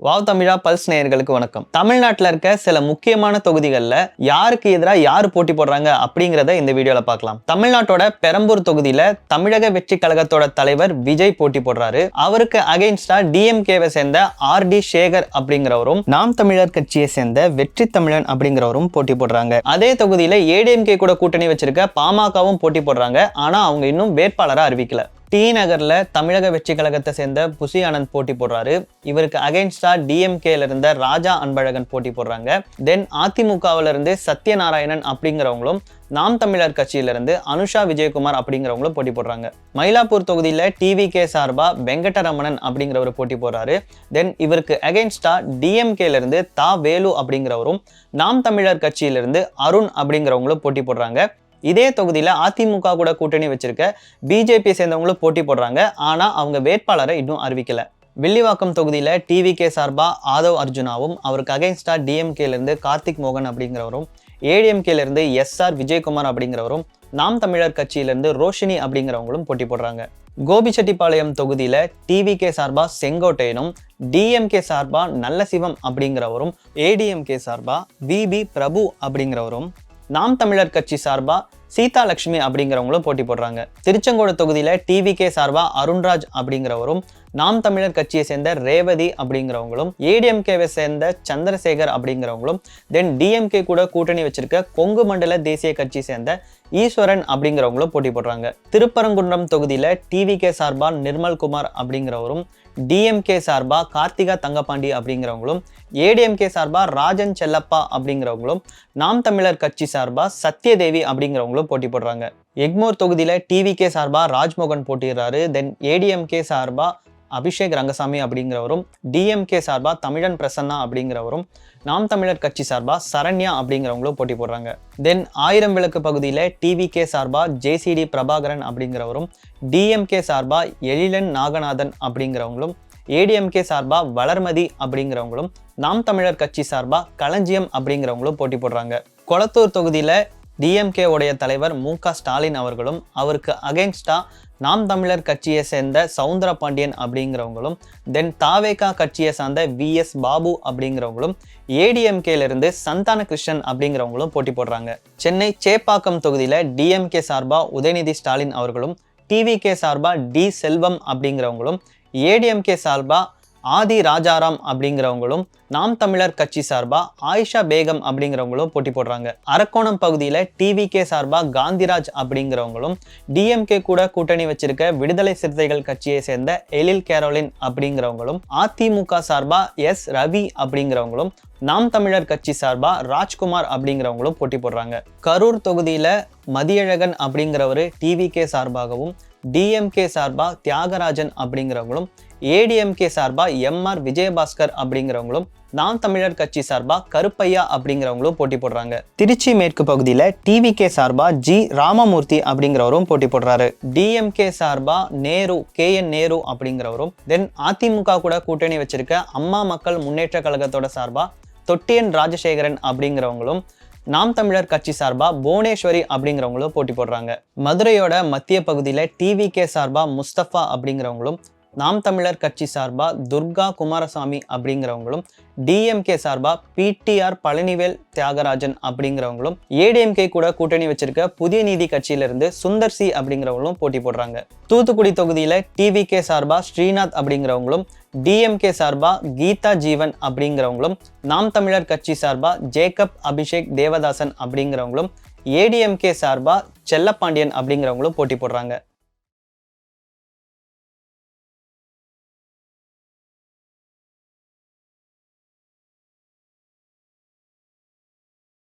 Wow தமிழா pulse நேயர்களுக்கு வணக்கம். தமிழ்நாட்டில் இருக்க சில முக்கியமான தொகுதிகளில் யாருக்கு எதிராக யார் போட்டி போடுறாங்க அப்படிங்கிறத இந்த வீடியோல பார்க்கலாம். தமிழ்நாட்டோட பெரம்பூர் தொகுதியில தமிழக வெற்றி கழகத்தோட தலைவர் விஜய் போட்டி போடுறாரு. அவருக்கு அகைன்ஸ்டா டிஎம்கேவை சேர்ந்த ஆர்.டி. சேகர் அப்படிங்கிறவரும், நாம் தமிழர் கட்சியை சேர்ந்த வெற்றி தமிழன் அப்படிங்கிறவரும் போட்டி போடுறாங்க. அதே தொகுதியில ஏடிஎம்கே கூட கூட்டணி வச்சிருக்க பாமகவும் போட்டி போடுறாங்க. ஆனா அவங்க இன்னும் வேட்பாளரை அறிவிக்கல. டி நகர்ல தமிழக வெற்றி கழகத்தை சேர்ந்த புசி ஆனந்த் போட்டி போடுறாரு. இவருக்கு அகைன்ஸ்டா டிஎம்கேல இருந்த ராஜா அன்பழகன் போட்டி போடுறாங்க. தென் அதிமுகவில இருந்து சத்யநாராயணன் அப்படிங்கிறவங்களும், நாம் தமிழர் கட்சியில இருந்து அனுஷா விஜயகுமார் அப்படிங்கிறவங்களும் போட்டி போடுறாங்க. மயிலாப்பூர் தொகுதியில டிவிகே சார்பா வெங்கடரமணன் அப்படிங்கிறவர் போட்டி போடுறாரு. தென் இவருக்கு அகைன்ஸ்டா டிஎம்கேல இருந்து தா வேலு அப்படிங்கிறவரும், நாம் தமிழர் கட்சியிலிருந்து அருண் அப்படிங்கிறவங்களும் போட்டி போடுறாங்க. இதே தொகுதியில அதிமுக கூட கூட்டணி வச்சிருக்க பிஜேபி சேர்ந்தவங்களும் போட்டி போடுறாங்க. ஆனா அவங்க வேட்பாளரை இன்னும் அறிவிக்கல. வில்லிவாக்கம் தொகுதியில டிவிகே சார்பா ஆதவ் அர்ஜுனாவும், அவருக்கு அகைன்ஸ்டா டிஎம்கேல இருந்து கார்த்திக் மோகன் அப்படிங்கிறவரும், ஏடிஎம்கேல இருந்து எஸ்ஆர் விஜயகுமார் அப்படிங்கிறவரும், நாம் தமிழர் கட்சியிலிருந்து ரோஷினி அப்படிங்கிறவங்களும் போட்டி போடுறாங்க. கோபிச்செட்டிப்பாளையம் தொகுதியில டிவிகே சார்பா செங்கோட்டையனும், டிஎம்கே சார்பா நல்லசிவம் அப்படிங்கிறவரும், ஏடிஎம்கே சார்பா விபி பிரபு அப்படிங்கிறவரும், நாம் தமிழர் கட்சி சார்பா சீதா லட்சுமி அப்படிங்கிறவங்களும் போட்டி போடுறாங்க. திருச்செங்கோடு தொகுதியில டிவிகே சார்பா அருண்ராஜ் அப்படிங்கிறவரும், நாம் தமிழர் கட்சியை சேர்ந்த ரேவதி அப்படிங்கிறவங்களும், ஏடிஎம்கேவை சேர்ந்த சந்திரசேகர் அப்படிங்கிறவங்களும், தென் டிஎம்கே கூட கூட்டணி வச்சிருக்க கொங்கு மண்டல தேசிய கட்சி சேர்ந்த ஈஸ்வரன் அப்படிங்கிறவங்களும் போட்டி போடுறாங்க. திருப்பரங்குன்றம் தொகுதியில டிவிகே சார்பா நிர்மல்குமார் அப்படிங்கிறவரும், டிஎம்கே சார்பா கார்த்திகா தங்கபாண்டி அப்படிங்கிறவங்களும், ஏடிஎம்கே சார்பா ராஜன் செல்லப்பா அப்படிங்கிறவங்களும், நாம் தமிழர் கட்சி சார்பா சத்யதேவி அப்படிங்கிறவங்களும் போட்டி போடுறாங்க. எக்மோர் தொகுதியில டிவிகே சார்பா ராஜ்மோகன் போட்டிடுறாரு. தென் ஏடிஎம்கே சார்பா அபிஷேக் ரங்கசாமி அப்படிங்கிறவரும், டிஎம்கே சார்பா தமிழன் பிரசன்னா அப்படிங்கிறவரும், நாம் தமிழர் கட்சி சார்பா சரண்யா அப்படிங்கிறவங்களும் போட்டி போடுறாங்க. தென் ஆயிரம் விளக்கு பகுதியில டிவிகே சார்பா ஜேசிடி பிரபாகரன் அப்படிங்கிறவரும், டிஎம்கே சார்பா எழிலன் நாகநாதன் அப்படிங்கிறவங்களும், ஏடிஎம்கே சார்பா வளர்மதி அப்படிங்கிறவங்களும், நாம் தமிழர் கட்சி சார்பா களஞ்சியம் அப்படிங்கிறவங்களும் போட்டி போடுறாங்க. கொளத்தூர் தொகுதியில டிஎம்கே உடைய தலைவர் மு.க. ஸ்டாலின் அவர்களும், அவருக்கு அகைன்ஸ்டா நாம் தமிழர் கட்சியை சேர்ந்த சவுந்தர பாண்டியன் அப்படிங்கிறவங்களும், தென் தாவேகா கட்சியை சார்ந்த விஎஸ் பாபு அப்படிங்கிறவங்களும், ஏடிஎம்கேல இருந்து சந்தான கிருஷ்ணன் அப்படிங்கிறவங்களும் போட்டி போடுறாங்க. சென்னை சேப்பாக்கம் தொகுதியில டிஎம்கே சார்பா உதயநிதி ஸ்டாலின் அவர்களும், டிவிகே சார்பா டி செல்வம் அப்படிங்கிறவங்களும், ஏடிஎம்கே சார்பா ஆதி ராஜாராம் அப்படிங்கிறவங்களும், நாம் தமிழர் கட்சி சார்பா ஆயிஷா பேகம் அப்படிங்கிறவங்களும் போட்டி போடுறாங்க. அரக்கோணம் பகுதியில டிவிகே சார்பா காந்திராஜ் அப்படிங்கிறவங்களும், டிஎம்கே கூட கூட்டணி வச்சிருக்க விடுதலை சிறுத்தைகள் கட்சியை சேர்ந்த எழில் கேரோலின் அப்படிங்கிறவங்களும், அதிமுக சார்பா எஸ் ரவி அப்படிங்கிறவங்களும், நாம் தமிழர் கட்சி சார்பா ராஜ்குமார் அப்படிங்கிறவங்களும் போட்டி போடுறாங்க. கரூர் தொகுதியில மதியழகன் அப்படிங்கிறவரு டிவிகே சார்பாகவும், டிஎம்கே சார்பா தியாகராஜன் அப்படிங்கிறவங்களும், ஏடிஎம்கே சார்பா எம்ஆர் விஜயபாஸ்கர் அப்படிங்கிறவங்களும், நாம் தமிழர் கட்சி சார்பா கருப்பையா அப்படிங்கிறவங்களும் போட்டி போடுறாங்க. திருச்சி மேற்கு பகுதியில டிவிகே சார்பா ஜி ராமமூர்த்தி அப்படிங்கிறவரும் போட்டி போடுறாரு. டிஎம்கே சார்பா KN நேரு அப்படிங்கிறவரும், தென் அதிமுக கூட கூட்டணி வச்சிருக்க அம்மா மக்கள் முன்னேற்ற கழகத்தோட சார்பா தொட்டியன் ராஜசேகரன் அப்படிங்கிறவங்களும், நாம் தமிழர் கட்சி சார்பா புவனேஸ்வரி அப்படிங்கிறவங்களும் போட்டி போடுறாங்க. மதுரையோட மத்திய பகுதியில டிவிகே சார்பா முஸ்தபா அப்படிங்கிறவங்களும், நாம் தமிழர் கட்சி சார்பா துர்கா குமாரசாமி அப்படிங்கிறவங்களும், டிஎம்கே சார்பா பிடிஆர் பழனிவேல் தியாகராஜன் அப்படிங்கிறவங்களும், ஏடிஎம்கே கூட கூட்டணி வச்சிருக்க புதிய நீதி கட்சியிலிருந்து சுந்தர் சி அப்படிங்கிறவங்களும் போட்டி போடுறாங்க. தூத்துக்குடி தொகுதியில டிவிகே சார்பா ஸ்ரீநாத் அப்படிங்கிறவங்களும், டிஎம்கே சார்பா கீதா ஜீவன் அப்படிங்கிறவங்களும், நாம் தமிழர் கட்சி சார்பா ஜேக்கப் அபிஷேக் தேவதாசன் அப்படிங்கிறவங்களும், ஏடிஎம்கே சார்பா செல்லப்பாண்டியன் அப்படிங்கிறவங்களும் போட்டி போடுறாங்க.